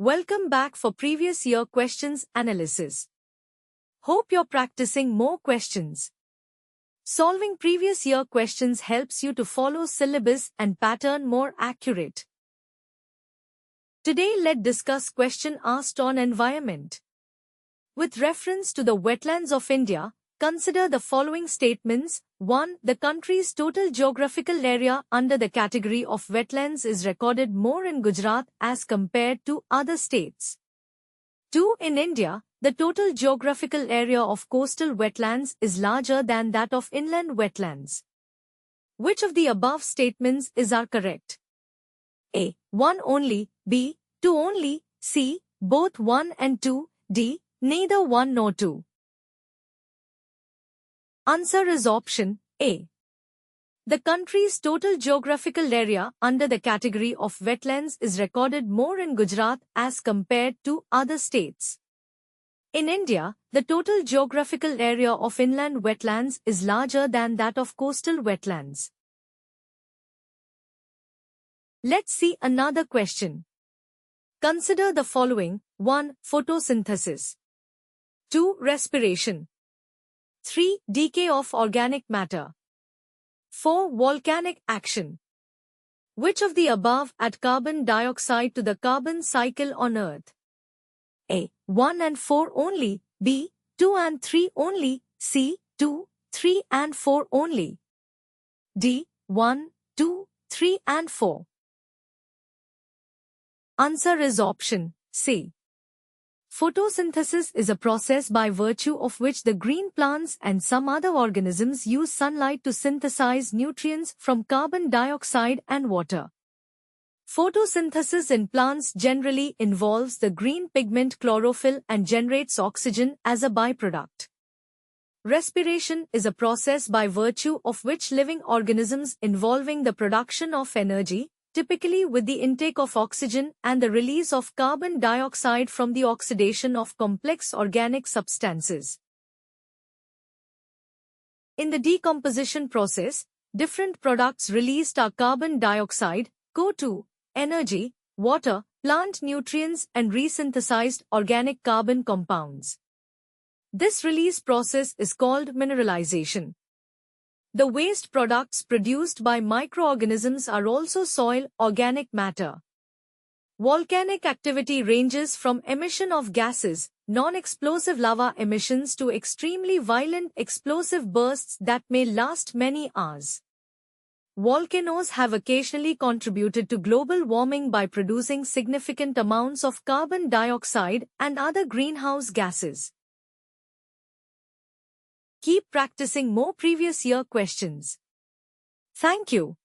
Welcome back for previous year questions analysis. Hope you're practicing more questions. Solving previous year questions helps you to follow syllabus and pattern more accurate. Today let's discuss question asked on environment. With reference to the wetlands of India, consider the following statements. 1. The country's total geographical area under the category of wetlands is recorded more in Gujarat as compared to other states. 2. In India, the total geographical area of coastal wetlands is larger than that of inland wetlands. Which of the above statements are correct? A. 1 only, B. 2 only, C. Both 1 and 2, D. Neither 1 nor 2. Answer is option A. The country's total geographical area under the category of wetlands is recorded more in Gujarat as compared to other states. In India, the total geographical area of inland wetlands is larger than that of coastal wetlands. Let's see another question. Consider the following. 1. Photosynthesis. 2. Respiration. 3. Decay of organic matter. 4. Volcanic action. Which of the above add carbon dioxide to the carbon cycle on Earth? A. 1 and 4 only, B. 2 and 3 only, C. 2, 3 and 4 only, D. 1, 2, 3 and 4. Answer is option C. Photosynthesis is a process by virtue of which the green plants and some other organisms use sunlight to synthesize nutrients from carbon dioxide and water. Photosynthesis in plants generally involves the green pigment chlorophyll and generates oxygen as a byproduct. Respiration is a process by virtue of which living organisms involving the production of energy, typically with the intake of oxygen and the release of carbon dioxide from the oxidation of complex organic substances. In the decomposition process, different products released are carbon dioxide, CO2, energy, water, plant nutrients and resynthesized organic carbon compounds. This release process is called mineralization. The waste products produced by microorganisms are also soil organic matter. Volcanic activity ranges from emission of gases, non-explosive lava emissions to extremely violent explosive bursts that may last many hours. Volcanoes have occasionally contributed to global warming by producing significant amounts of carbon dioxide and other greenhouse gases. Keep practicing more previous year questions. Thank you.